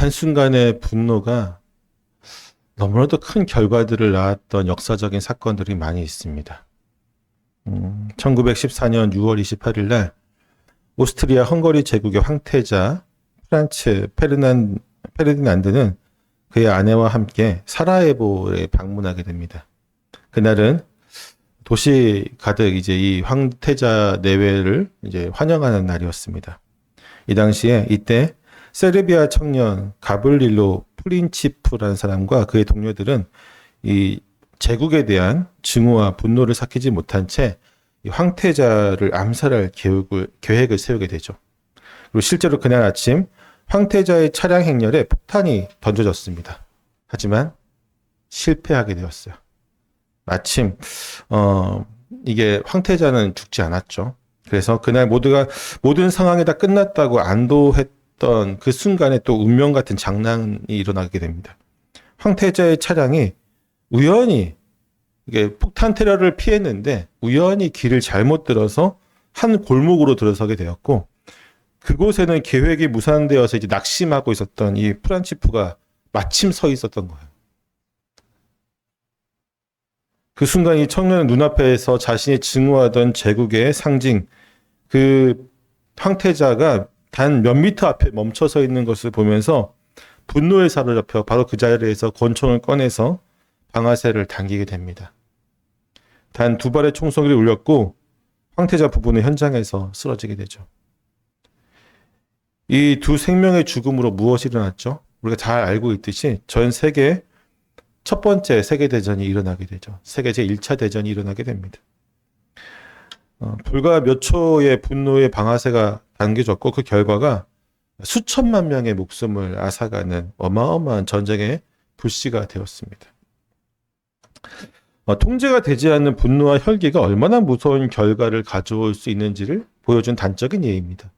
한순간의 분노가 너무나도 큰 결과들을 낳았던 역사적인 사건들이 많이 있습니다. 1914년 6월 28일 날 오스트리아 헝가리 제국의 황태자 프란츠 페르디난드는 그의 아내와 함께 사라예보에 방문하게 됩니다. 그날은 도시 가득 이제 이 황태자 내외를 이제 환영하는 날이었습니다. 이 당시에 이때 세르비아 청년 가브릴로 프린치프라는 사람과 그의 동료들은 이 제국에 대한 증오와 분노를 삭히지 못한 채 이 황태자를 암살할 계획을 세우게 되죠. 그리고 실제로 그날 아침 황태자의 차량 행렬에 폭탄이 던져졌습니다. 하지만 실패하게 되었어요. 마침 이게 황태자는 죽지 않았죠. 그래서 그날 모든 상황이 다 끝났다고 안도했던 그 순간에 또 운명 같은 장난이 일어나게 됩니다. 황태자의 차량이 우연히 이게 폭탄 테러를 피했는데 우연히 길을 잘못 들어서 한 골목으로 들어서게 되었고, 그곳에는 계획이 무산되어서 이제 낙심하고 있었던 이 프란치프가 마침 서 있었던 거예요. 그 순간 이 청년은 눈앞에서 자신이 증오하던 제국의 상징, 그 황태자가 단 몇 미터 앞에 멈춰 서 있는 것을 보면서 분노에 사로잡혀 바로 그 자리에서 권총을 꺼내서 방아쇠를 당기게 됩니다. 단 두 발의 총소리를 울렸고 황태자 부부는 현장에서 쓰러지게 되죠. 이 두 생명의 죽음으로 무엇이 일어났죠? 우리가 잘 알고 있듯이 전 세계 첫 번째 세계대전이 일어나게 되죠. 세계 제1차 대전이 일어나게 됩니다. 불과 몇 초의 분노의 방아쇠가 당겨졌고 그 결과가 수천만 명의 목숨을 앗아가는 어마어마한 전쟁의 불씨가 되었습니다. 통제가 되지 않는 분노와 혈기가 얼마나 무서운 결과를 가져올 수 있는지를 보여준 단적인 예입니다.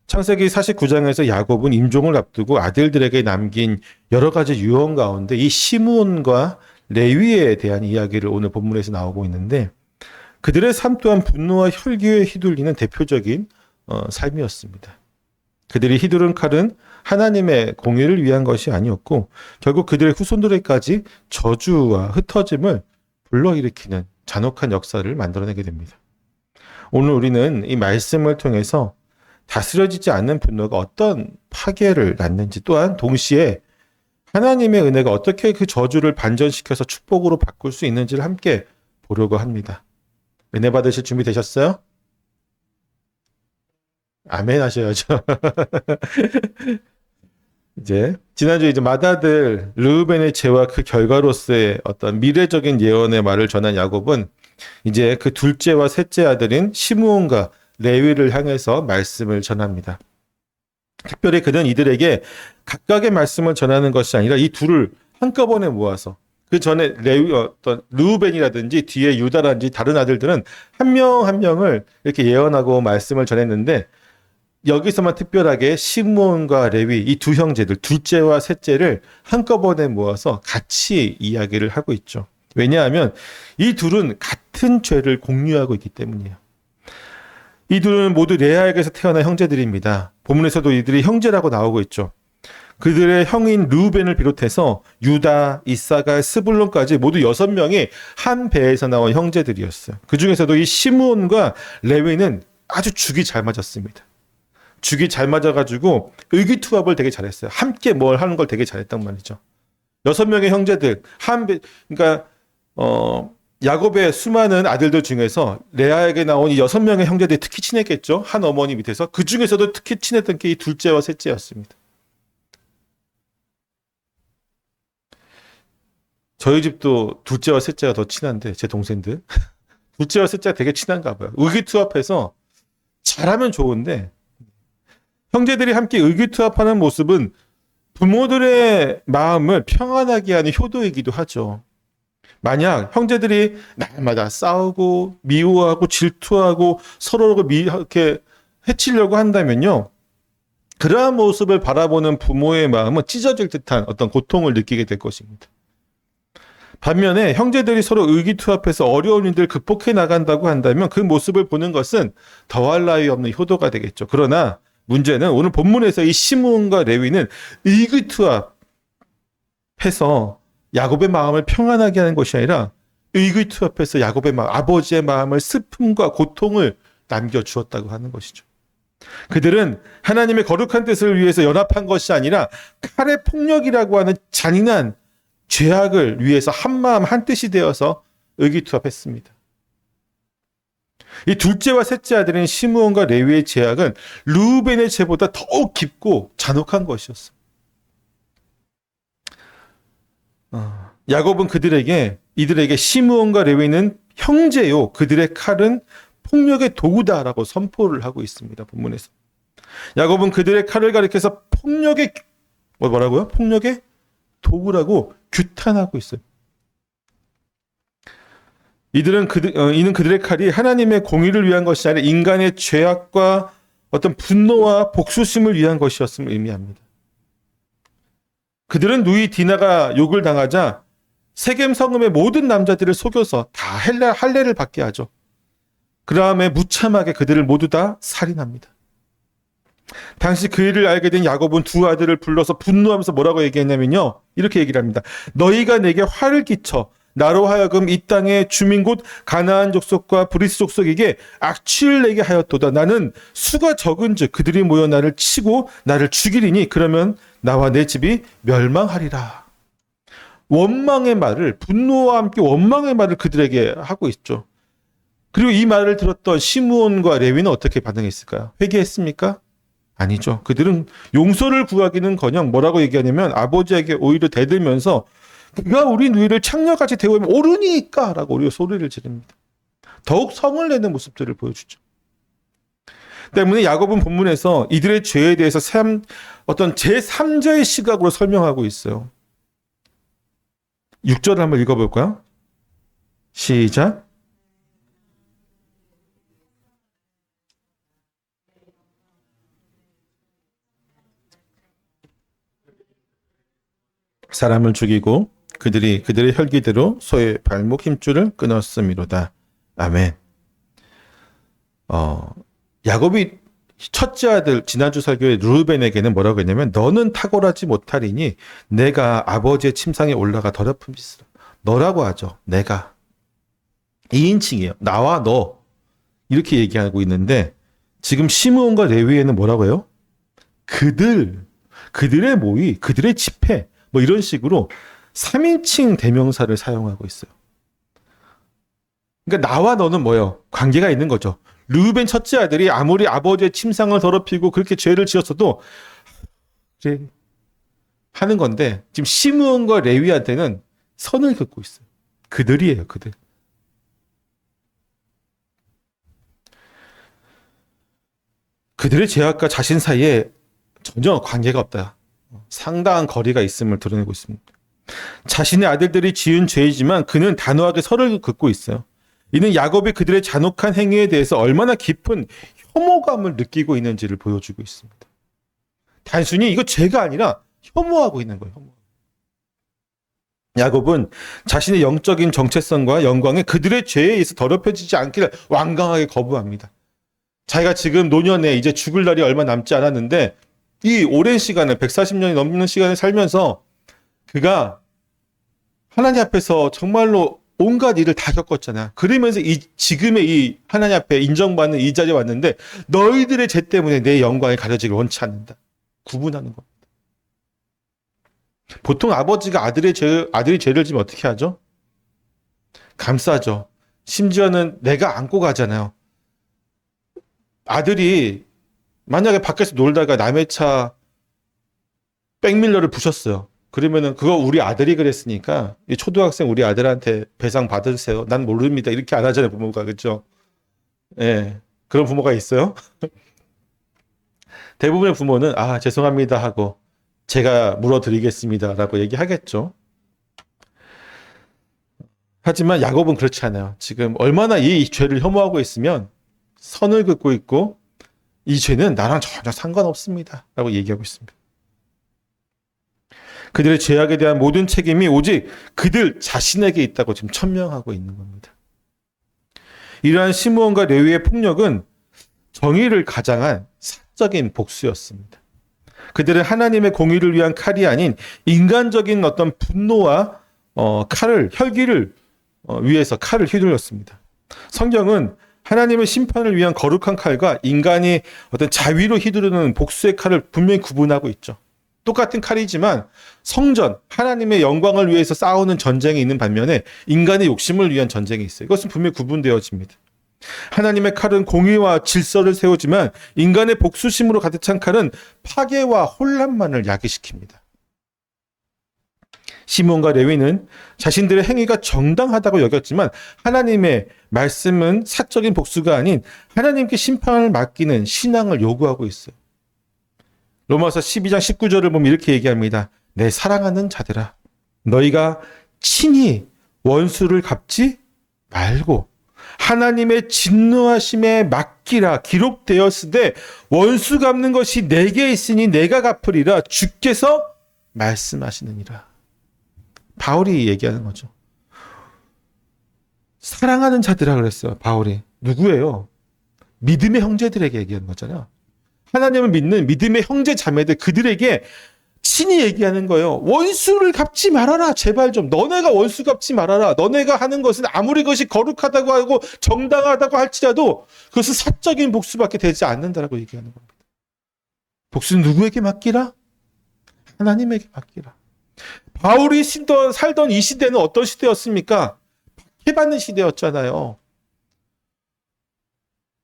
창세기 49장에서 야곱은 임종을 앞두고 아들들에게 남긴 여러 가지 유언 가운데 이 시므온과 레위에 대한 이야기를 오늘 본문에서 나오고 있는데, 그들의 삶 또한 분노와 혈기에 휘둘리는 대표적인 삶이었습니다. 그들이 휘두른 칼은 하나님의 공의를 위한 것이 아니었고 결국 그들의 후손들에게까지 저주와 흩어짐을 불러일으키는 잔혹한 역사를 만들어내게 됩니다. 오늘 우리는 이 말씀을 통해서 다스려지지 않는 분노가 어떤 파괴를 낳는지, 또한 동시에 하나님의 은혜가 어떻게 그 저주를 반전시켜서 축복으로 바꿀 수 있는지를 함께 보려고 합니다. 은혜 받으실 준비 되셨어요? 아멘 하셔야죠. 이제 지난주에 이제 맏아들 르우벤의 죄와 그 결과로서의 어떤 미래적인 예언의 말을 전한 야곱은 이제 그 둘째와 셋째 아들인 시므온과 레위를 향해서 말씀을 전합니다. 특별히 그는 이들에게 각각의 말씀을 전하는 것이 아니라 이 둘을 한꺼번에 모아서, 그 전에 어떤 르우벤이라든지 뒤에 유다라든지 다른 아들들은 한 명 한 명을 이렇게 예언하고 말씀을 전했는데, 여기서만 특별하게 시므온과 레위 이 두 형제들, 둘째와 셋째를 한꺼번에 모아서 같이 이야기를 하고 있죠. 왜냐하면 이 둘은 같은 죄를 공유하고 있기 때문이에요. 이 둘은 모두 레아에게서 태어난 형제들입니다. 본문에서도 이들이 형제라고 나오고 있죠. 그들의 형인 르우벤을 비롯해서 유다, 이사갈, 스불론까지 모두 6명이 한 배에서 나온 형제들이었어요. 그 중에서도 이 시므온과 레위는 아주 죽이 잘 맞았습니다. 죽이 잘 맞아가지고 의기투합을 되게 잘했어요. 함께 뭘 하는 걸 되게 잘했단 말이죠. 6명의 형제들, 그러니까 야곱의 수많은 아들들 중에서 레아에게 나온 이 6명의 형제들이 특히 친했겠죠. 한 어머니 밑에서. 그 중에서도 특히 친했던 게 이 둘째와 셋째였습니다. 저희 집도 둘째와 셋째가 더 친한데, 제 동생들. 둘째와 셋째가 되게 친한가 봐요. 의기투합해서 잘하면 좋은데, 형제들이 함께 의기투합하는 모습은 부모들의 마음을 평안하게 하는 효도이기도 하죠. 만약 형제들이 날마다 싸우고 미워하고 질투하고 서로를 이렇게 해치려고 한다면요, 그러한 모습을 바라보는 부모의 마음은 찢어질 듯한 어떤 고통을 느끼게 될 것입니다. 반면에 형제들이 서로 의기투합해서 어려운 일들을 극복해 나간다고 한다면 그 모습을 보는 것은 더할 나위 없는 효도가 되겠죠. 그러나 문제는 오늘 본문에서 이 시므온과 레위는 의기투합해서 야곱의 마음을 평안하게 하는 것이 아니라 의기투합해서 야곱의 마음, 아버지의 마음을 슬픔과 고통을 남겨주었다고 하는 것이죠. 그들은 하나님의 거룩한 뜻을 위해서 연합한 것이 아니라 칼의 폭력이라고 하는 잔인한 죄악을 위해서 한마음 한뜻이 되어서 의기투합했습니다. 이 둘째와 셋째 아들인 시므온과 레위의 죄악은 르우벤의 죄보다 더욱 깊고 잔혹한 것이었어요. 야곱은 이들에게 시므온과 레위는 형제요, 그들의 칼은 폭력의 도구다라고 선포를 하고 있습니다. 본문에서. 야곱은 그들의 칼을 가리켜서 폭력의 도구라고 규탄하고 있어요. 이는 그들의 칼이 하나님의 공의를 위한 것이 아니라 인간의 죄악과 어떤 분노와 복수심을 위한 것이었음을 의미합니다. 그들은 누이 디나가 욕을 당하자 세겜 성읍의 모든 남자들을 속여서 다 할례를 받게 하죠. 그 다음에 무참하게 그들을 모두 다 살인합니다. 당시 그 일을 알게 된 야곱은 두 아들을 불러서 분노하면서 뭐라고 얘기했냐면요. 이렇게 얘기를 합니다. 너희가 내게 화를 끼쳐 나로 하여금 이 땅의 주민 곧 가나안 족속과 브리스 족속에게 악취를 내게 하였도다. 나는 수가 적은즉 그들이 모여 나를 치고 나를 죽이리니 그러면 나와 내 집이 멸망하리라. 원망의 말을, 분노와 함께 원망의 말을 그들에게 하고 있죠. 그리고 이 말을 들었던 시므온과 레위는 어떻게 반응했을까요? 회개했습니까? 아니죠. 그들은 용서를 구하기는커녕 뭐라고 얘기하냐면 아버지에게 오히려 대들면서 그가 우리 누이를 창녀같이 대우하면 옳으니까 라고 오히려 소리를 지릅니다. 더욱 성을 내는 모습들을 보여주죠. 때문에 야곱은 본문에서 이들의 죄에 대해서 어떤 제3자의 시각으로 설명하고 있어요. 6절을 한번 읽어볼까요? 시작. 사람을 죽이고 그들의 혈기대로 소의 발목 힘줄을 끊었음이로다. 아멘. 야곱이 첫째 아들 지난주 설교에 르우벤에게는 뭐라고 했냐면 너는 탁월하지 못하리니 내가 아버지의 침상에 올라가 더럽힘이시라. 너라고 하죠. 내가. 2인칭이에요. 나와 너. 이렇게 얘기하고 있는데 지금 시므온과 레위에는 뭐라고 해요? 그들의 모의, 그들의 집회 뭐 이런 식으로 3인칭 대명사를 사용하고 있어요. 그러니까 나와 너는 뭐예요? 관계가 있는 거죠. 르우벤 첫째 아들이 아무리 아버지의 침상을 더럽히고 그렇게 죄를 지었어도 그래 하는 건데 지금 시므온과 레위한테는 선을 긋고 있어요. 그들이에요. 그들. 그들의 죄악과 자신 사이에 전혀 관계가 없다. 상당한 거리가 있음을 드러내고 있습니다. 자신의 아들들이 지은 죄이지만 그는 단호하게 선을 긋고 있어요. 이는 야곱이 그들의 잔혹한 행위에 대해서 얼마나 깊은 혐오감을 느끼고 있는지를 보여주고 있습니다. 단순히 이거 죄가 아니라 혐오하고 있는 거예요. 야곱은 자신의 영적인 정체성과 영광에 그들의 죄에 의해서 더럽혀지지 않기를 완강하게 거부합니다. 자기가 지금 노년에 이제 죽을 날이 얼마 남지 않았는데 이 오랜 시간을 140년이 넘는 시간을 살면서 그가 하나님 앞에서 정말로 온갖 일을 다 겪었잖아. 그러면서 지금의 이 하나님 앞에 인정받는 이 자리에 왔는데 너희들의 죄 때문에 내 영광이 가려지길 원치 않는다. 구분하는 겁니다. 보통 아버지가 아들이 죄를 지면 어떻게 하죠? 감싸죠. 심지어는 내가 안고 가잖아요. 아들이 만약에 밖에서 놀다가 남의 차 백밀러를 부셨어요. 그러면은 그거 우리 아들이 그랬으니까 이 초등학생 우리 아들한테 배상 받으세요. 난 모릅니다. 이렇게 안 하잖아요, 부모가. 그렇죠? 예. 그런 부모가 있어요. 대부분의 부모는 죄송합니다 하고 제가 물어드리겠습니다라고 얘기하겠죠. 하지만 야곱은 그렇지 않아요. 지금 얼마나 이 죄를 혐오하고 있으면 선을 긋고 있고 이 죄는 나랑 전혀 상관없습니다 라고 얘기하고 있습니다. 그들의 죄악에 대한 모든 책임이 오직 그들 자신에게 있다고 지금 천명하고 있는 겁니다. 이러한 시므온과 레위의 폭력은 정의를 가장한 사적인 복수였습니다. 그들은 하나님의 공의를 위한 칼이 아닌 인간적인 어떤 분노와 혈기를 위해서 칼을 휘둘렀습니다. 성경은 하나님의 심판을 위한 거룩한 칼과 인간이 어떤 자위로 휘두르는 복수의 칼을 분명히 구분하고 있죠. 똑같은 칼이지만 성전, 하나님의 영광을 위해서 싸우는 전쟁이 있는 반면에 인간의 욕심을 위한 전쟁이 있어요. 이것은 분명히 구분되어집니다. 하나님의 칼은 공의와 질서를 세우지만 인간의 복수심으로 가득 찬 칼은 파괴와 혼란만을 야기시킵니다. 시몬과 레위는 자신들의 행위가 정당하다고 여겼지만 하나님의 말씀은 사적인 복수가 아닌 하나님께 심판을 맡기는 신앙을 요구하고 있어요. 로마서 12장 19절을 보면 이렇게 얘기합니다. 내 사랑하는 자들아, 너희가 친히 원수를 갚지 말고 하나님의 진노하심에 맡기라. 기록되었으되 원수 갚는 것이 내게 있으니 내가 갚으리라. 주께서 말씀하시느니라. 바울이 얘기하는 거죠. 사랑하는 자들아 그랬어요. 바울이. 누구예요? 믿음의 형제들에게 얘기하는 거잖아요. 하나님을 믿는 믿음의 형제 자매들, 그들에게 친히 얘기하는 거예요. 원수를 갚지 말아라. 제발 좀. 너네가 원수 갚지 말아라. 너네가 하는 것은 아무리 그것이 거룩하다고 하고 정당하다고 할지라도 그것은 사적인 복수밖에 되지 않는다라고 얘기하는 겁니다. 복수는 누구에게 맡기라? 하나님에게 맡기라. 바울이 살던 이 시대는 어떤 시대였습니까? 박해받는 시대였잖아요.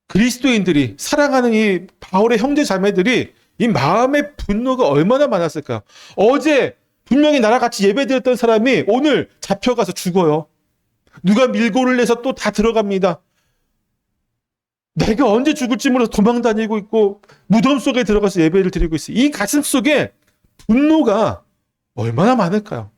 그리스도인들이, 사랑하는 이 바울의 형제 자매들이 이 마음의 분노가 얼마나 많았을까요? 어제 분명히 나랑 같이 예배드렸던 사람이 오늘 잡혀가서 죽어요. 누가 밀고를 내서 또 다 들어갑니다. 내가 언제 죽을지 몰라서 도망다니고 있고 무덤 속에 들어가서 예배를 드리고 있어요. 이 가슴 속에 분노가 얼마나 많을까요?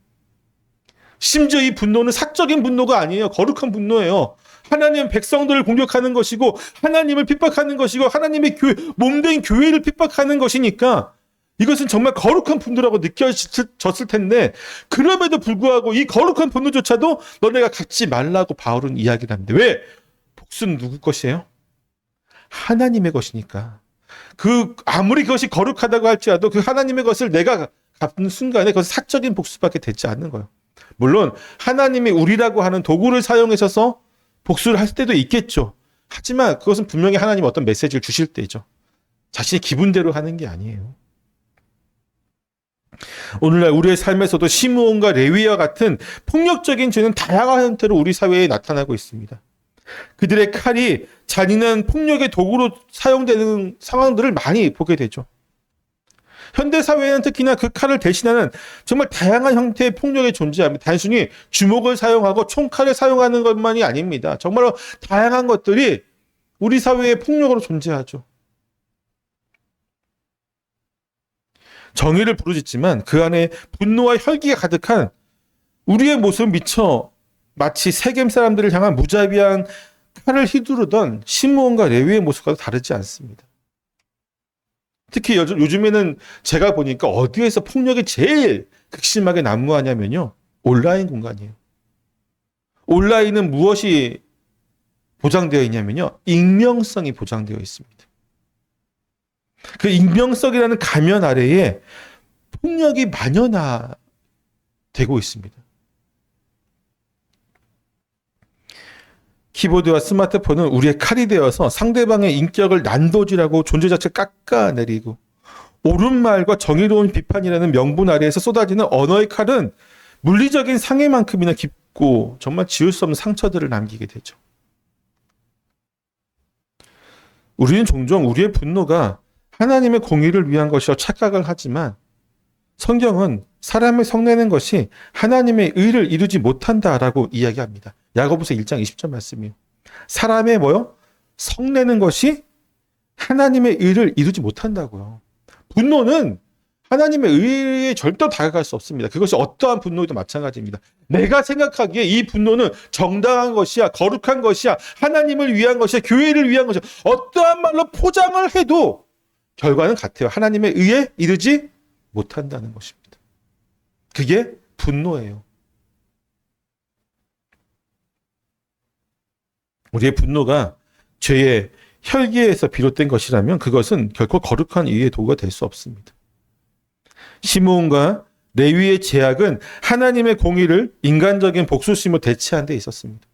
심지어 이 분노는 사적인 분노가 아니에요. 거룩한 분노예요. 하나님 백성들을 공격하는 것이고 하나님을 핍박하는 것이고 하나님의 몸된 교회를 핍박하는 것이니까 이것은 정말 거룩한 분노라고 느껴졌을 텐데 그럼에도 불구하고 이 거룩한 분노조차도 너네가 갖지 말라고 바울은 이야기를 합니다. 왜? 복수는 누구 것이에요? 하나님의 것이니까. 아무리 그것이 거룩하다고 할지라도 그 하나님의 것을 내가 갚는 순간에 그것은 사적인 복수밖에 되지 않는 거예요. 물론 하나님이 우리라고 하는 도구를 사용하셔서 복수를 할 때도 있겠죠. 하지만 그것은 분명히 하나님 어떤 메시지를 주실 때죠. 자신의 기분대로 하는 게 아니에요. 오늘날 우리의 삶에서도 시므온과 레위와 같은 폭력적인 죄는 다양한 형태로 우리 사회에 나타나고 있습니다. 그들의 칼이 잔인한 폭력의 도구로 사용되는 상황들을 많이 보게 되죠. 현대사회에는 특히나 그 칼을 대신하는 정말 다양한 형태의 폭력이 존재합니다. 단순히 주먹을 사용하고 총칼을 사용하는 것만이 아닙니다. 정말로 다양한 것들이 우리 사회의 폭력으로 존재하죠. 정의를 부르짖지만 그 안에 분노와 혈기가 가득한 우리의 모습은 미처 마치 세겜 사람들을 향한 무자비한 칼을 휘두르던 시므온과 레위의 모습과도 다르지 않습니다. 특히 요즘에는 제가 보니까 어디에서 폭력이 제일 극심하게 난무하냐면요. 온라인 공간이에요. 온라인은 무엇이 보장되어 있냐면요. 익명성이 보장되어 있습니다. 그 익명성이라는 가면 아래에 폭력이 만연화되고 있습니다. 키보드와 스마트폰은 우리의 칼이 되어서 상대방의 인격을 난도질하고 존재 자체를 깎아내리고 옳은 말과 정의로운 비판이라는 명분 아래에서 쏟아지는 언어의 칼은 물리적인 상해만큼이나 깊고 정말 지울 수 없는 상처들을 남기게 되죠. 우리는 종종 우리의 분노가 하나님의 공의를 위한 것이라 착각을 하지만 성경은 사람을 성내는 것이 하나님의 의를 이루지 못한다라고 이야기합니다. 야고보서 1장 20절 말씀이에요. 사람의 성내는 것이 하나님의 의를 이루지 못한다고요. 분노는 하나님의 의에 절대 다가갈 수 없습니다. 그것이 어떠한 분노에도 마찬가지입니다. 내가 생각하기에 이 분노는 정당한 것이야, 거룩한 것이야, 하나님을 위한 것이야, 교회를 위한 것이야. 어떠한 말로 포장을 해도 결과는 같아요. 하나님의 의에 이르지 못한다는 것입니다. 그게 분노예요. 우리의 분노가 죄의 혈기에서 비롯된 것이라면 그것은 결코 거룩한 이의 도구가 될 수 없습니다. 시므온과 레위의 제약은 하나님의 공의를 인간적인 복수심으로 대체한 데 있었습니다.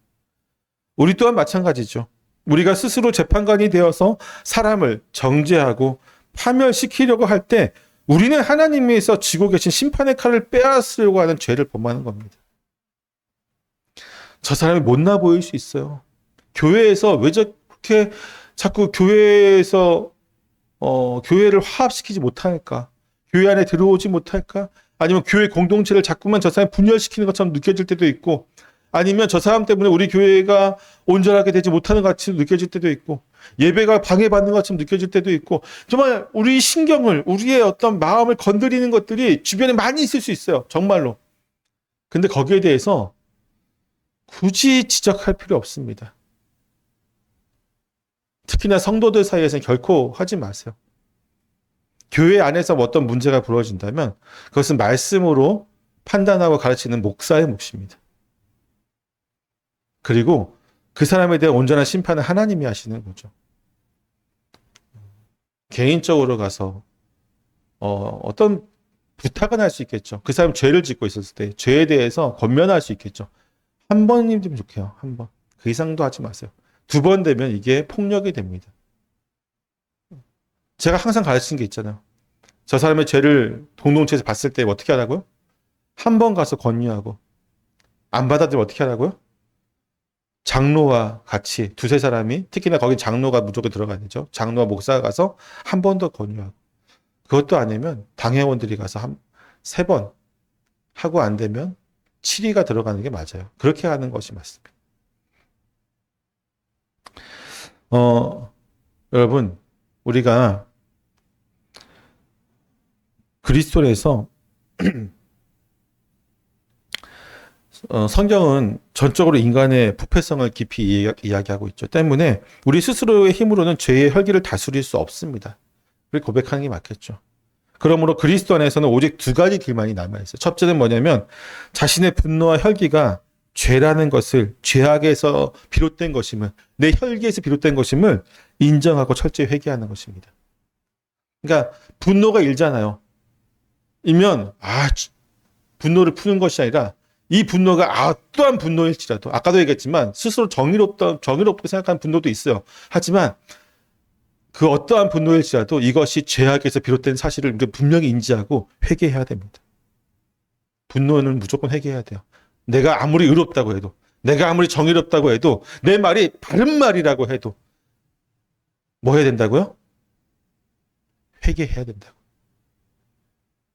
우리 또한 마찬가지죠. 우리가 스스로 재판관이 되어서 사람을 정죄하고 파멸시키려고 할 때 우리는 하나님에서 쥐고 계신 심판의 칼을 빼앗으려고 하는 죄를 범하는 겁니다. 저 사람이 못나 보일 수 있어요. 교회에서 왜 저렇게 자꾸 교회에서 교회를 화합시키지 못할까? 교회 안에 들어오지 못할까? 아니면 교회 공동체를 자꾸만 저 사람이 분열시키는 것처럼 느껴질 때도 있고, 아니면 저 사람 때문에 우리 교회가 온전하게 되지 못하는 것 같이 느껴질 때도 있고, 예배가 방해받는 것처럼 느껴질 때도 있고, 정말 우리 신경을, 우리의 어떤 마음을 건드리는 것들이 주변에 많이 있을 수 있어요. 정말로. 근데 거기에 대해서 굳이 지적할 필요 없습니다. 특히나 성도들 사이에서는 결코 하지 마세요. 교회 안에서 어떤 문제가 벌어진다면 그것은 말씀으로 판단하고 가르치는 목사의 몫입니다. 그리고 그 사람에 대한 온전한 심판은 하나님이 하시는 거죠. 개인적으로 가서 어떤 부탁은 할 수 있겠죠. 그 사람이 죄를 짓고 있었을 때 죄에 대해서 권면할 수 있겠죠. 한 번이면 좋게요. 한 번. 그 이상도 하지 마세요. 2번 되면 이게 폭력이 됩니다. 제가 항상 가르치는 게 있잖아요. 저 사람의 죄를 공동체에서 봤을 때 어떻게 하라고요? 한 번 가서 권유하고, 안 받아들이면 어떻게 하라고요? 장로와 같이 2-3사람이, 특히나 거긴 장로가 무조건 들어가야 되죠. 장로와 목사가 가서 한 번 더 권유하고, 그것도 아니면 당회원들이 가서 3번 하고 안 되면 7위가 들어가는 게 맞아요. 그렇게 하는 것이 맞습니다. 여러분, 우리가 그리스도에서 성경은 전적으로 인간의 부패성을 깊이 이야기하고 있죠. 때문에 우리 스스로의 힘으로는 죄의 혈기를 다스릴 수 없습니다. 그렇게 고백하는 게 맞겠죠. 그러므로 그리스도 안에서는 오직 2가지 길만이 남아있어요. 첫째는 뭐냐면 자신의 분노와 혈기가 죄라는 것을, 죄악에서 비롯된 것임을, 내 혈기에서 비롯된 것임을 인정하고 철저히 회개하는 것입니다. 그러니까 분노가 일잖아요. 이면 분노를 푸는 것이 아니라 이 분노가 어떠한 분노일지라도, 아까도 얘기했지만 스스로 정의롭게 생각하는 분노도 있어요. 하지만 그 어떠한 분노일지라도 이것이 죄악에서 비롯된 사실을 우리가 분명히 인지하고 회개해야 됩니다. 분노는 무조건 회개해야 돼요. 내가 아무리 의롭다고 해도, 내가 아무리 정의롭다고 해도, 내 말이 바른 말이라고 해도 뭐 해야 된다고요? 회개해야 된다고.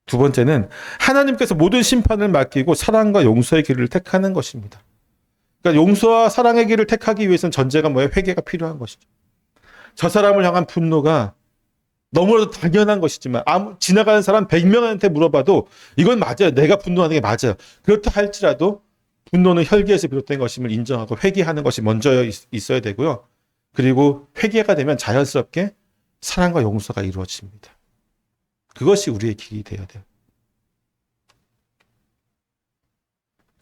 2번째는 하나님께서 모든 심판을 맡기고 사랑과 용서의 길을 택하는 것입니다. 그러니까 용서와 사랑의 길을 택하기 위해서는 전제가 뭐예요? 회개가 필요한 것이죠. 저 사람을 향한 분노가 너무나도 당연한 것이지만 지나가는 사람 100명한테 물어봐도 이건 맞아요. 내가 분노하는 게 맞아요. 그렇다 할지라도 분노는 혈기에서 비롯된 것임을 인정하고 회개하는 것이 먼저 있어야 되고요. 그리고 회개가 되면 자연스럽게 사랑과 용서가 이루어집니다. 그것이 우리의 길이 되어야 돼요.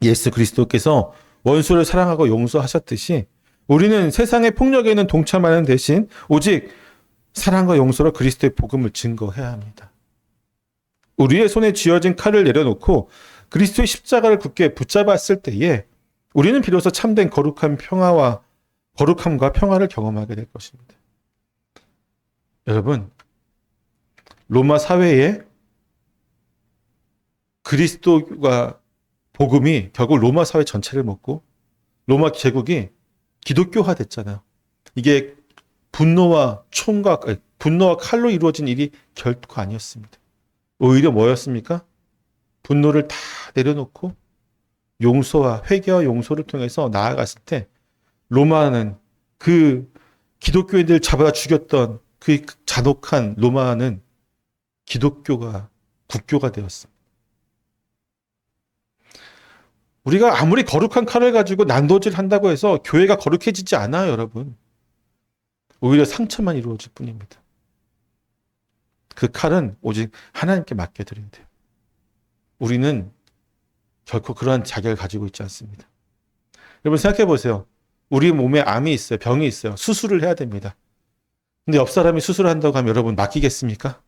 예수 그리스도께서 원수를 사랑하고 용서하셨듯이 우리는 세상의 폭력에는 동참하는 대신 오직 사랑과 용서로 그리스도의 복음을 증거해야 합니다. 우리의 손에 쥐어진 칼을 내려놓고 그리스도의 십자가를 굳게 붙잡았을 때에 우리는 비로소 참된 거룩함과 평화를 경험하게 될 것입니다. 여러분, 로마 사회에 그리스도가 복음이 결국 로마 사회 전체를 먹고 로마 제국이 기독교화 됐잖아요. 이게 분노와 칼로 이루어진 일이 결코 아니었습니다. 오히려 뭐였습니까? 분노를 다 내려놓고 용서와 회개와 용서를 통해서 나아갔을 때 로마는 그 기독교인들 잡아다 죽였던 그 잔혹한 로마는 기독교가 국교가 되었습니다. 우리가 아무리 거룩한 칼을 가지고 난도질 한다고 해서 교회가 거룩해지지 않아요, 여러분. 오히려 상처만 이루어질 뿐입니다. 그 칼은 오직 하나님께 맡겨드려야 돼요. 우리는 결코 그러한 자격을 가지고 있지 않습니다. 여러분 생각해 보세요. 우리 몸에 암이 있어요. 병이 있어요. 수술을 해야 됩니다. 근데 옆 사람이 수술한다고 하면 여러분 맡기겠습니까?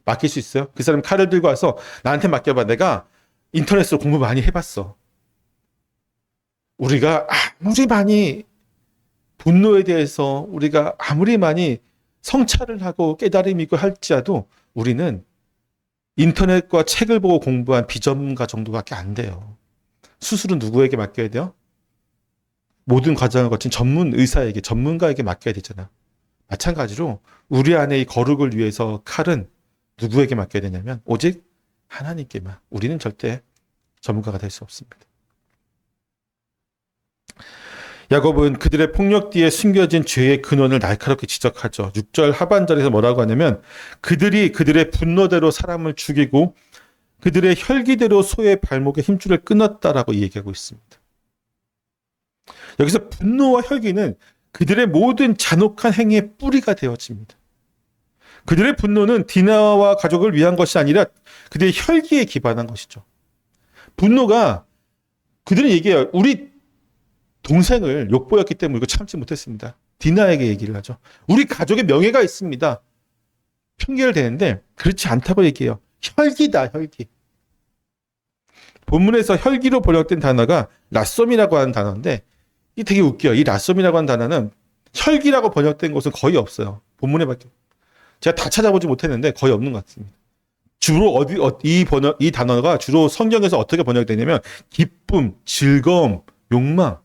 맡길 수 있어요? 그 사람이 칼을 들고 와서 나한테 맡겨봐. 내가 인터넷으로 공부 많이 해봤어. 우리가 아무리 많이 분노에 대해서 우리가 아무리 많이 성찰을 하고 깨달음이 있고 할지라도 우리는 인터넷과 책을 보고 공부한 비전문가 정도밖에 안 돼요. 수술은 누구에게 맡겨야 돼요? 모든 과정을 거친 전문 의사에게, 전문가에게 맡겨야 되잖아. 마찬가지로 우리 안에 이 거룩을 위해서 칼은 누구에게 맡겨야 되냐면 오직 하나님께만. 우리는 절대 전문가가 될 수 없습니다. 야곱은 그들의 폭력 뒤에 숨겨진 죄의 근원을 날카롭게 지적하죠. 6절 하반절에서 뭐라고 하냐면 그들이 그들의 분노대로 사람을 죽이고 그들의 혈기대로 소의 발목에 힘줄을 끊었다라고 얘기하고 있습니다. 여기서 분노와 혈기는 그들의 모든 잔혹한 행위의 뿌리가 되어집니다. 그들의 분노는 디나와 가족을 위한 것이 아니라 그들의 혈기에 기반한 것이죠. 분노가 그들은 얘기해요. 우리 동생을 욕보였기 때문에 이거 참지 못했습니다. 디나에게 얘기를 하죠. 우리 가족의 명예가 있습니다. 핑계를 대는데 그렇지 않다고 얘기해요. 혈기다, 혈기. 본문에서 혈기로 번역된 단어가 라솜이라고 하는 단어인데 이 되게 웃겨요. 이 라솜이라고 하는 단어는 혈기라고 번역된 곳은 거의 없어요. 본문에밖에. 제가 다 찾아보지 못했는데 거의 없는 것 같습니다. 주로 이 단어가 주로 성경에서 어떻게 번역되냐면 기쁨, 즐거움, 욕망,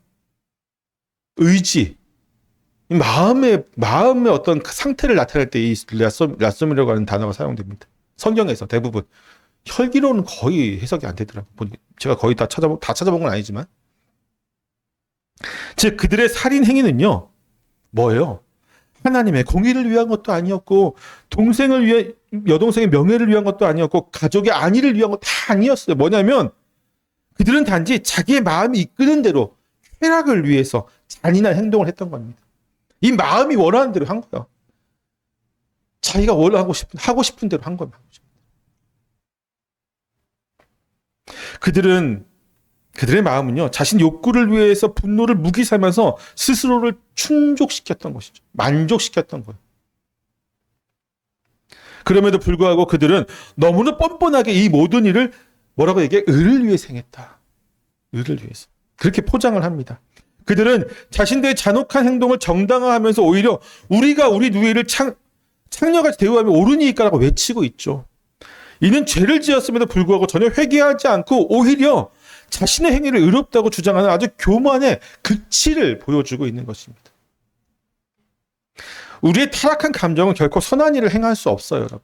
의지, 마음의 어떤 상태를 나타낼 때 이 라솜이라고 하는 단어가 사용됩니다. 성경에서 대부분. 혈기로는 거의 해석이 안 되더라고요. 제가 거의 다 찾아본 건 아니지만. 즉 그들의 살인 행위는요. 뭐예요? 하나님의 공의를 위한 것도 아니었고 여동생의 명예를 위한 것도 아니었고 가족의 안위를 위한 것도 다 아니었어요. 뭐냐면 그들은 단지 자기의 마음이 이끄는 대로 쾌락을 위해서 잔인한 행동을 했던 겁니다. 이 마음이 원하는 대로 한 거예요. 자기가 하고 싶은 대로 한 겁니다. 그들의 마음은요, 자신 욕구를 위해서 분노를 무기 삼아서 스스로를 충족시켰던 것이죠. 만족시켰던 거예요. 그럼에도 불구하고 그들은 너무나 뻔뻔하게 이 모든 일을 뭐라고 얘기해? 의를 위해서 행했다. 의를 위해서. 그렇게 포장을 합니다. 그들은 자신들의 잔혹한 행동을 정당화하면서 오히려 우리가 우리 누이를 창녀같이 대우하면 옳으니까라고 외치고 있죠. 이는 죄를 지었음에도 불구하고 전혀 회개하지 않고 오히려 자신의 행위를 의롭다고 주장하는 아주 교만의 극치를 보여주고 있는 것입니다. 우리의 타락한 감정은 결코 선한 일을 행할 수 없어요, 여러분.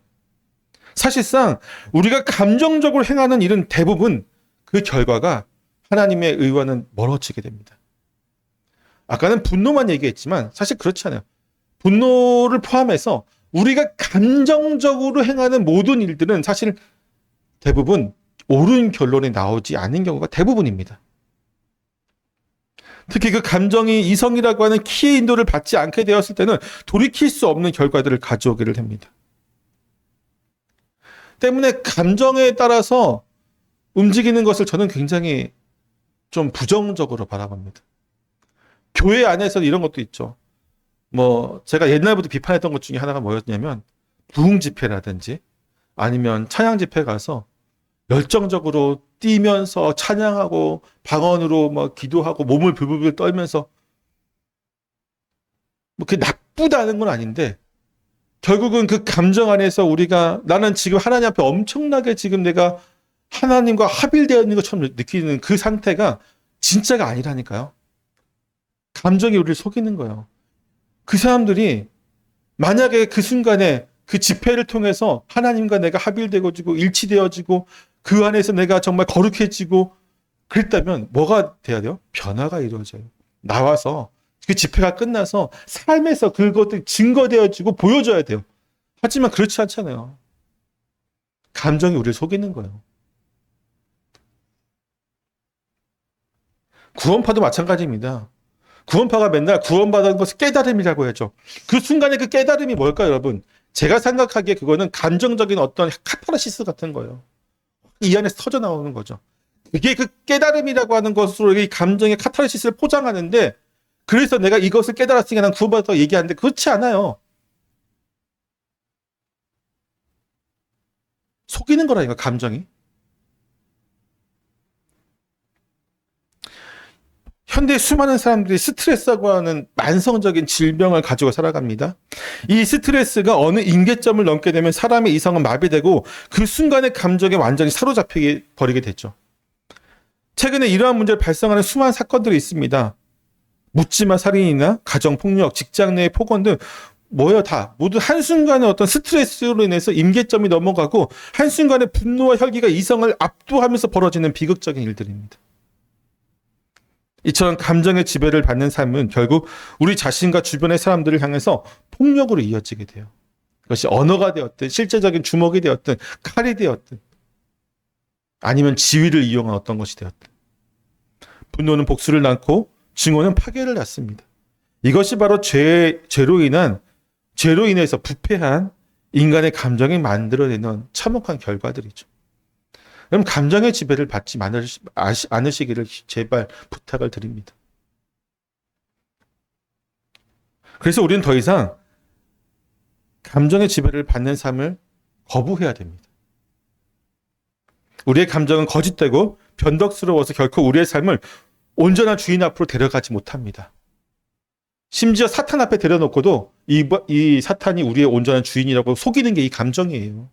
사실상 우리가 감정적으로 행하는 일은 대부분 그 결과가 하나님의 의와는 멀어지게 됩니다. 아까는 분노만 얘기했지만 사실 그렇지 않아요. 분노를 포함해서 우리가 감정적으로 행하는 모든 일들은 사실 대부분 옳은 결론이 나오지 않는 경우가 대부분입니다. 특히 그 감정이 이성이라고 하는 키의 인도를 받지 않게 되었을 때는 돌이킬 수 없는 결과들을 가져오기를 합니다. 때문에 감정에 따라서 움직이는 것을 저는 굉장히 좀 부정적으로 바라봅니다. 교회 안에서 이런 것도 있죠. 제가 옛날부터 비판했던 것 중에 하나가 뭐였냐면 부흥 집회라든지 아니면 찬양 집회 가서 열정적으로 뛰면서 찬양하고 방언으로 기도하고 몸을 불불 떨면서 그게 나쁘다는 건 아닌데 결국은 그 감정 안에서 나는 지금 하나님 앞에 엄청나게 지금 내가 하나님과 합일되어 있는 것처럼 느끼는 그 상태가 진짜가 아니라니까요. 감정이 우리를 속이는 거예요. 그 사람들이 만약에 그 순간에 그 집회를 통해서 하나님과 내가 합일되어지고 일치되어지고 그 안에서 내가 정말 거룩해지고 그랬다면 뭐가 돼야 돼요? 변화가 이루어져요. 나와서 그 집회가 끝나서 삶에서 그것들이 증거되어지고 보여줘야 돼요. 하지만 그렇지 않잖아요. 감정이 우리를 속이는 거예요. 구원파도 마찬가지입니다. 구원파가 맨날 구원받은 것을 깨달음이라고 하죠. 그 순간에 그 깨달음이 뭘까요, 여러분? 제가 생각하기에 그거는 감정적인 어떤 카타르시스 같은 거예요. 이 안에서 터져 나오는 거죠. 이게 그 깨달음이라고 하는 것으로 이 감정의 카타르시스를 포장하는데 그래서 내가 이것을 깨달았으니까 난 구원받았다고 얘기하는데 그렇지 않아요. 속이는 거라니까, 감정이. 현대 수많은 사람들이 스트레스라고 하는 만성적인 질병을 가지고 살아갑니다. 이 스트레스가 어느 임계점을 넘게 되면 사람의 이성은 마비되고 그 순간의 감정에 완전히 사로잡히게 버리게 되죠. 최근에 이러한 문제를 발생하는 수많은 사건들이 있습니다. 묻지마 살인이나 가정폭력, 직장 내의 폭언 등 뭐예요? 다 모두 한순간의 어떤 스트레스로 인해서 임계점이 넘어가고 한순간에 분노와 혈기가 이성을 압도하면서 벌어지는 비극적인 일들입니다. 이처럼 감정의 지배를 받는 삶은 결국 우리 자신과 주변의 사람들을 향해서 폭력으로 이어지게 돼요. 그것이 언어가 되었든 실제적인 주먹이 되었든 칼이 되었든 아니면 지위를 이용한 어떤 것이 되었든 분노는 복수를 낳고 증오는 파괴를 낳습니다. 이것이 바로 죄로 인해서 부패한 인간의 감정이 만들어내는 참혹한 결과들이죠. 그럼 감정의 지배를 받지 않으시기를 제발 부탁을 드립니다. 그래서 우리는 더 이상 감정의 지배를 받는 삶을 거부해야 됩니다. 우리의 감정은 거짓되고 변덕스러워서 결코 우리의 삶을 온전한 주인 앞으로 데려가지 못합니다. 심지어 사탄 앞에 데려놓고도 이 사탄이 우리의 온전한 주인이라고 속이는 게 이 감정이에요.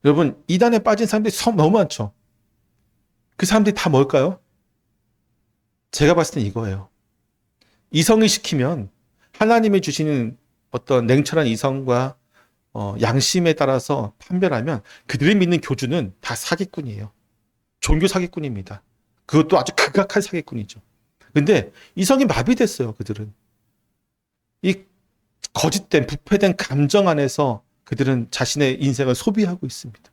여러분, 이단에 빠진 사람들이 너무 많죠. 그 사람들이 다 뭘까요? 제가 봤을 땐 이거예요. 이성이 시키면 하나님이 주시는 어떤 냉철한 이성과 양심에 따라서 판별하면 그들이 믿는 교주는 다 사기꾼이에요. 종교 사기꾼입니다. 그것도 아주 극악한 사기꾼이죠. 근데 이성이 마비됐어요, 그들은. 이 거짓된, 부패된 감정 안에서 그들은 자신의 인생을 소비하고 있습니다.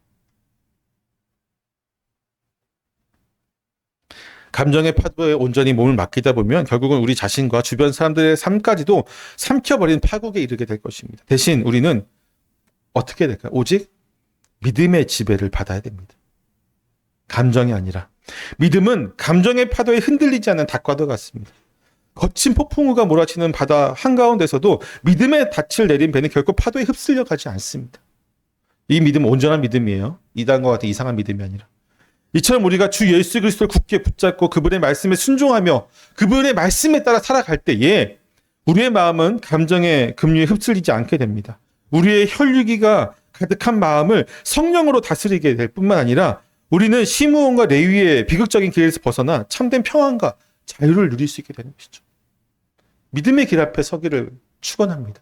감정의 파도에 온전히 몸을 맡기다 보면 결국은 우리 자신과 주변 사람들의 삶까지도 삼켜버리는 파국에 이르게 될 것입니다. 대신 우리는 어떻게 해야 될까요? 오직 믿음의 지배를 받아야 됩니다. 감정이 아니라. 믿음은 감정의 파도에 흔들리지 않는 닭과도 같습니다. 거친 폭풍우가 몰아치는 바다 한가운데서도 믿음의 닻을 내린 배는 결코 파도에 휩쓸려 가지 않습니다. 이 믿음은 온전한 믿음이에요. 이단과 같은 이상한 믿음이 아니라. 이처럼 우리가 주 예수 그리스도를 굳게 붙잡고 그분의 말씀에 순종하며 그분의 말씀에 따라 살아갈 때에 우리의 마음은 감정의 급류에 휩쓸리지 않게 됩니다. 우리의 혈육이가 가득한 마음을 성령으로 다스리게 될 뿐만 아니라 우리는 시므온과 레위의 비극적인 길에서 벗어나 참된 평안과 자유를 누릴 수 있게 되는 것이죠. 믿음의 길 앞에 서기를 축원합니다.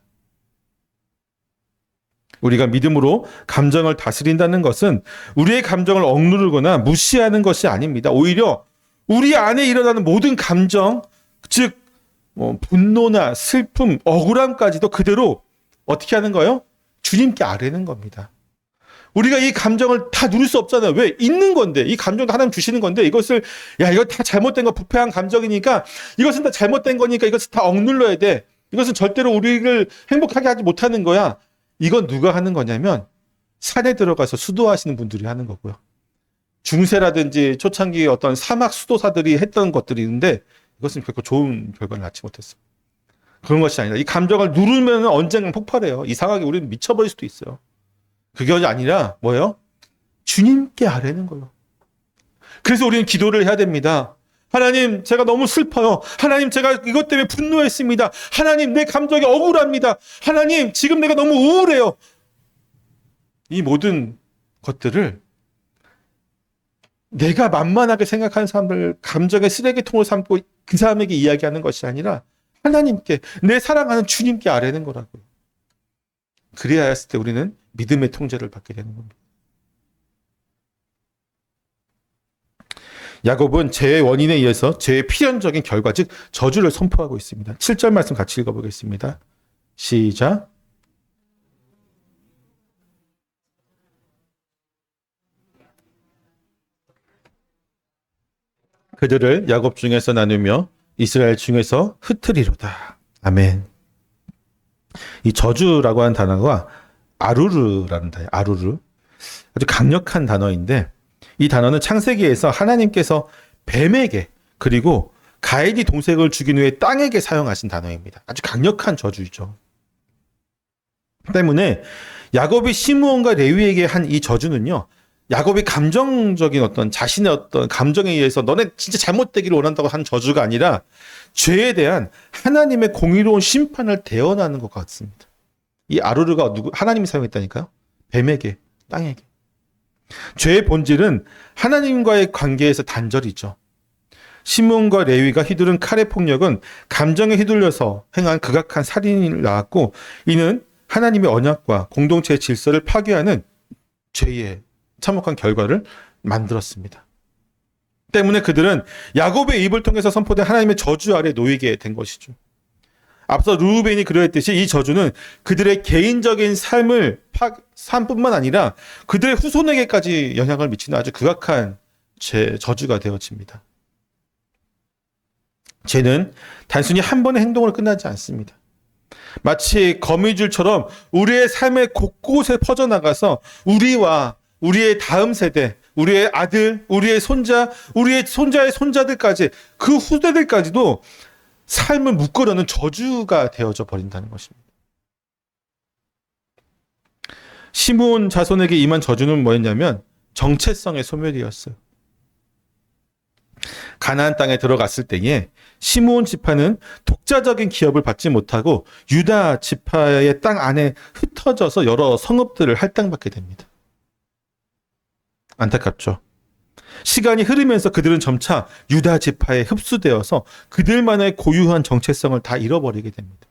우리가 믿음으로 감정을 다스린다는 것은 우리의 감정을 억누르거나 무시하는 것이 아닙니다. 오히려 우리 안에 일어나는 모든 감정, 즉 분노나 슬픔, 억울함까지도 그대로 어떻게 하는 거예요? 주님께 아뢰는 겁니다. 우리가 이 감정을 다 누릴 수 없잖아요. 왜? 있는 건데. 이 감정도 하나님 주시는 건데 이것을 이거 다 잘못된 거 부패한 감정이니까 이것은 다 잘못된 거니까 이것을 다 억눌러야 돼. 이것은 절대로 우리를 행복하게 하지 못하는 거야. 이건 누가 하는 거냐면 산에 들어가서 수도하시는 분들이 하는 거고요. 중세라든지 초창기 어떤 사막 수도사들이 했던 것들이 있는데 이것은 결코 좋은 결과를 낳지 못했습니다. 그런 것이 아니라 이 감정을 누르면 언젠가 폭발해요. 이상하게 우리는 미쳐버릴 수도 있어요. 그게 아니라 뭐예요? 주님께 아뢰는 거예요. 그래서 우리는 기도를 해야 됩니다. 하나님, 제가 너무 슬퍼요. 하나님, 제가 이것 때문에 분노했습니다. 하나님, 내 감정이 억울합니다. 하나님, 지금 내가 너무 우울해요. 이 모든 것들을 내가 만만하게 생각하는 사람들 감정의 쓰레기통을 삼고 그 사람에게 이야기하는 것이 아니라 하나님께, 내 사랑하는 주님께 아뢰는 거라고요. 그래야 했을 때 우리는 믿음의 통제를 받게 되는 겁니다. 야곱은 죄의 원인에 의해서 죄의 필연적인 결과, 즉 저주를 선포하고 있습니다. 7절 말씀 같이 읽어보겠습니다. 시작. 그들을 야곱 중에서 나누며 이스라엘 중에서 흩으리로다. 아멘. 이 저주라고 하는 단어가 아루르라는 단어예요. 아루르. 아주 강력한 단어인데 이 단어는 창세기에서 하나님께서 뱀에게 그리고 가인이 동생을 죽인 후에 땅에게 사용하신 단어입니다. 아주 강력한 저주이죠. 때문에 야곱이 시므온과 레위에게 한 이 저주는요, 야곱이 감정적인 어떤 자신의 어떤 감정에 의해서 너네 진짜 잘못되기를 원한다고 한 저주가 아니라 죄에 대한 하나님의 공의로운 심판을 대언하는 것 같습니다. 이 아루르가 하나님이 사용했다니까요. 뱀에게, 땅에게. 죄의 본질은 하나님과의 관계에서 단절이죠. 시므온과 레위가 휘두른 칼의 폭력은 감정에 휘둘려서 행한 극악한 살인을 낳았고, 이는 하나님의 언약과 공동체의 질서를 파괴하는 죄의 참혹한 결과를 만들었습니다. 때문에 그들은 야곱의 입을 통해서 선포된 하나님의 저주 아래 놓이게 된 것이죠. 앞서 르우벤이 그러했듯이 이 저주는 그들의 개인적인 삶뿐만 아니라 그들의 후손에게까지 영향을 미치는 아주 극악한 저주가 되어집니다. 죄는 단순히 한 번의 행동으로 끝나지 않습니다. 마치 거미줄처럼 우리의 삶의 곳곳에 퍼져나가서 우리와 우리의 다음 세대, 우리의 아들, 우리의 손자, 우리의 손자의 손자들까지 그 후대들까지도 삶을 묶으려는 저주가 되어져 버린다는 것입니다. 시므온 자손에게 임한 저주는 뭐였냐면 정체성의 소멸이었어요. 가나안 땅에 들어갔을 때에 시므온 지파는 독자적인 기업을 받지 못하고 유다 지파의 땅 안에 흩어져서 여러 성읍들을 할당받게 됩니다. 안타깝죠. 시간이 흐르면서 그들은 점차 유다 지파에 흡수되어서 그들만의 고유한 정체성을 다 잃어버리게 됩니다.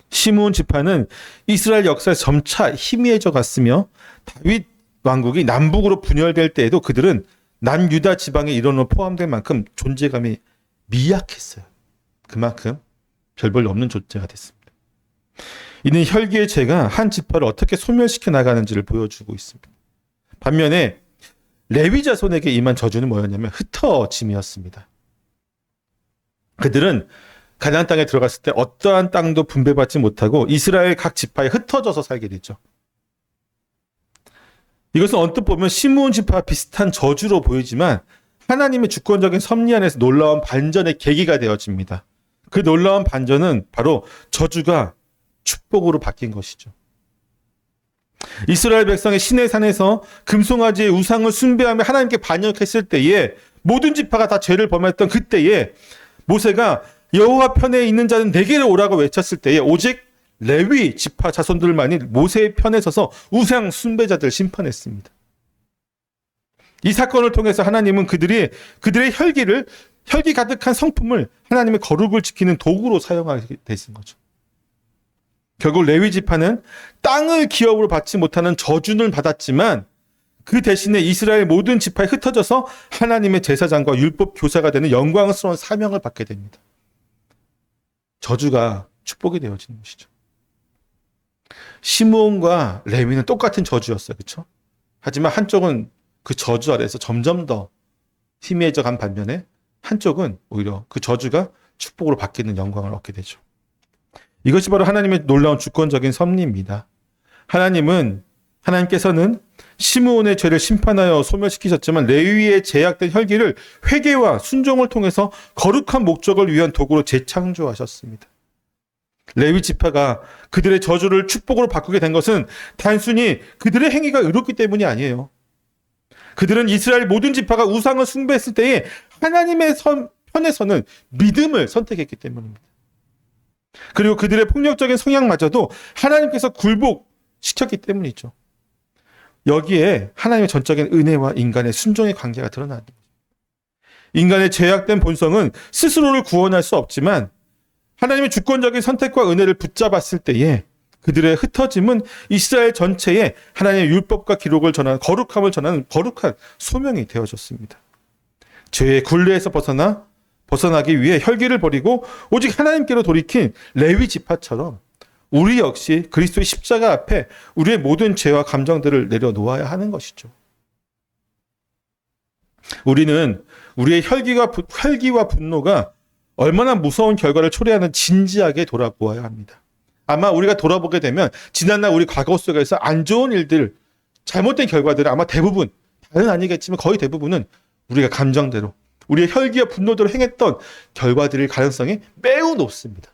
시므온 지파는 이스라엘 역사에 점차 희미해져 갔으며 다윗 왕국이 남북으로 분열될 때에도 그들은 남유다 지방의 일원으로 포함될 만큼 존재감이 미약했어요. 그만큼 별 볼 없는 존재가 됐습니다. 이는 혈기의 죄가 한 지파를 어떻게 소멸시켜 나가는지를 보여주고 있습니다. 반면에 레위 자손에게 임한 저주는 뭐였냐면 흩어짐이었습니다. 그들은 가나안 땅에 들어갔을 때 어떠한 땅도 분배받지 못하고 이스라엘 각 지파에 흩어져서 살게 되죠. 이것은 언뜻 보면 시므온 지파와 비슷한 저주로 보이지만 하나님의 주권적인 섭리 안에서 놀라운 반전의 계기가 되어집니다. 그 놀라운 반전은 바로 저주가 축복으로 바뀐 것이죠. 이스라엘 백성의 시내 산에서 금송아지의 우상을 숭배하며 하나님께 반역했을 때에 모든 지파가 다 죄를 범했던 그때에 모세가 여호와 편에 있는 자는 내게로 오라고 외쳤을 때에 오직 레위 지파 자손들만이 모세의 편에 서서 우상 숭배자들을 심판했습니다. 이 사건을 통해서 하나님은 그들의 혈기 가득한 성품을 하나님의 거룩을 지키는 도구로 사용하게 되신 거죠. 결국 레위 지파는 땅을 기업으로 받지 못하는 저주를 받았지만 그 대신에 이스라엘 모든 지파에 흩어져서 하나님의 제사장과 율법 교사가 되는 영광스러운 사명을 받게 됩니다. 저주가 축복이 되어지는 것이죠. 시므온과 레위는 똑같은 저주였어요. 그렇죠? 하지만 한쪽은 그 저주 아래에서 점점 더 희미해져 간 반면에 한쪽은 오히려 그 저주가 축복으로 바뀌는 영광을 얻게 되죠. 이것이 바로 하나님의 놀라운 주권적인 섭리입니다. 하나님께서는 시므온의 죄를 심판하여 소멸시키셨지만 레위의 제약된 혈기를 회개와 순종을 통해서 거룩한 목적을 위한 도구로 재창조하셨습니다. 레위 지파가 그들의 저주를 축복으로 바꾸게 된 것은 단순히 그들의 행위가 의롭기 때문이 아니에요. 그들은 이스라엘 모든 지파가 우상을 숭배했을 때에 하나님의 편에서는 믿음을 선택했기 때문입니다. 그리고 그들의 폭력적인 성향마저도 하나님께서 굴복시켰기 때문이죠. 여기에 하나님의 전적인 은혜와 인간의 순종의 관계가 드러나는 거죠. 인간의 죄악된 본성은 스스로를 구원할 수 없지만 하나님의 주권적인 선택과 은혜를 붙잡았을 때에 그들의 흩어짐은 이스라엘 전체에 하나님의 율법과 기록을 전하는 거룩함을 전하는 거룩한 소명이 되어졌습니다. 죄의 굴레에서 벗어나기 위해 혈기를 버리고 오직 하나님께로 돌이킨 레위 지파처럼 우리 역시 그리스도의 십자가 앞에 우리의 모든 죄와 감정들을 내려놓아야 하는 것이죠. 우리는 우리의 혈기와 분노가 얼마나 무서운 결과를 초래하는 진지하게 돌아보아야 합니다. 아마 우리가 돌아보게 되면 지난날 우리 과거 속에서 안 좋은 일들, 잘못된 결과들은 아마 대부분, 다는 아니겠지만 거의 대부분은 우리가 감정대로, 우리의 혈기와 분노대로 행했던 결과들일 가능성이 매우 높습니다.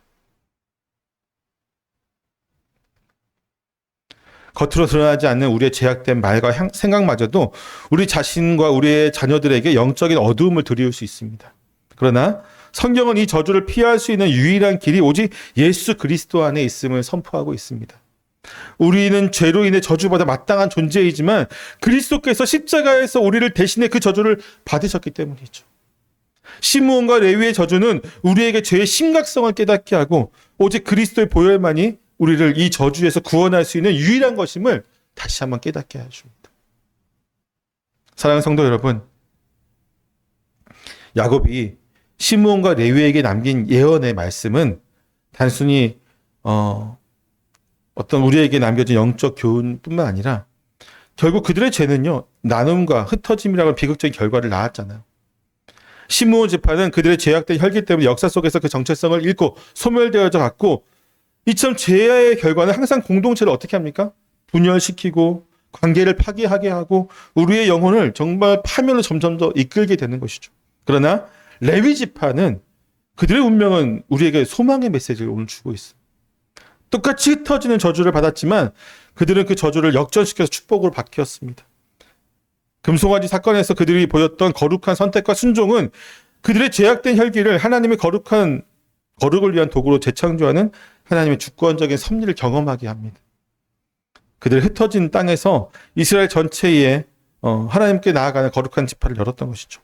겉으로 드러나지 않는 우리의 죄악된 말과 생각마저도 우리 자신과 우리의 자녀들에게 영적인 어두움을 드리울 수 있습니다. 그러나 성경은 이 저주를 피할 수 있는 유일한 길이 오직 예수 그리스도 안에 있음을 선포하고 있습니다. 우리는 죄로 인해 저주받아 마땅한 존재이지만 그리스도께서 십자가에서 우리를 대신해 그 저주를 받으셨기 때문이죠. 시므온과 레위의 저주는 우리에게 죄의 심각성을 깨닫게 하고 오직 그리스도의 보혈만이 우리를 이 저주에서 구원할 수 있는 유일한 것임을 다시 한번 깨닫게 해줍니다. 사랑하는 성도 여러분, 야곱이 시므온과 레위에게 남긴 예언의 말씀은 단순히 어떤 우리에게 남겨진 영적 교훈뿐만 아니라 결국 그들의 죄는요, 나눔과 흩어짐이라는 비극적인 결과를 낳았잖아요. 시므온 지파는 그들의 죄악된 혈기 때문에 역사 속에서 그 정체성을 잃고 소멸되어져 갔고, 이처럼 죄의 결과는 항상 공동체를 어떻게 합니까? 분열시키고 관계를 파괴하게 하고 우리의 영혼을 정말 파멸로 점점 더 이끌게 되는 것이죠. 그러나 레위 지파는 그들의 운명은 우리에게 소망의 메시지를 오늘 주고 있어요. 똑같이 흩어지는 저주를 받았지만 그들은 그 저주를 역전시켜서 축복으로 바뀌었습니다. 금송아지 사건에서 그들이 보였던 거룩한 선택과 순종은 그들의 죄악된 혈기를 하나님의 거룩한 거룩을 위한 도구로 재창조하는 하나님의 주권적인 섭리를 경험하게 합니다. 그들의 흩어진 땅에서 이스라엘 전체에 하나님께 나아가는 거룩한 지파를 열었던 것이죠.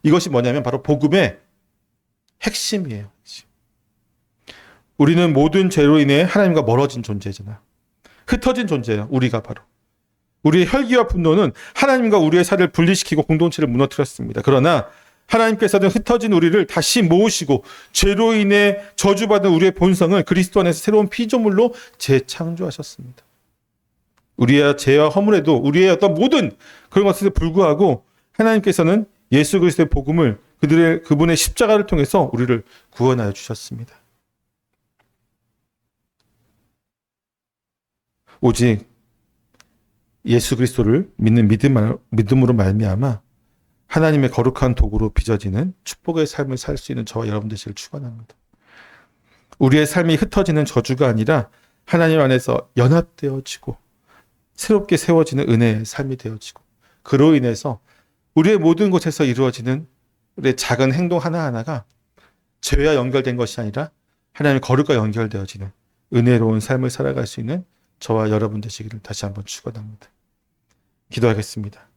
이것이 뭐냐면 바로 복음의 핵심이에요. 우리는 모든 죄로 인해 하나님과 멀어진 존재잖아요. 흩어진 존재예요. 우리가 바로. 우리의 혈기와 분노는 하나님과 우리의 사이를 분리시키고 공동체를 무너뜨렸습니다. 그러나 하나님께서는 흩어진 우리를 다시 모으시고 죄로 인해 저주받은 우리의 본성을 그리스도 안에서 새로운 피조물로 재창조하셨습니다. 우리의 죄와 허물에도 우리의 어떤 모든 그런 것에 불구하고 하나님께서는 예수 그리스도의 복음을 그분의 십자가를 통해서 우리를 구원하여 주셨습니다. 오직 예수 그리스도를 믿는 믿음으로 말미암아 하나님의 거룩한 도구로 빚어지는 축복의 삶을 살 수 있는 저와 여러분 되시길 축원합니다. 우리의 삶이 흩어지는 저주가 아니라 하나님 안에서 연합되어지고 새롭게 세워지는 은혜의 삶이 되어지고 그로 인해서 우리의 모든 곳에서 이루어지는 우리의 작은 행동 하나하나가 죄와 연결된 것이 아니라 하나님의 거룩과 연결되어지는 은혜로운 삶을 살아갈 수 있는 저와 여러분 되시기를 다시 한번 축원합니다. 기도하겠습니다.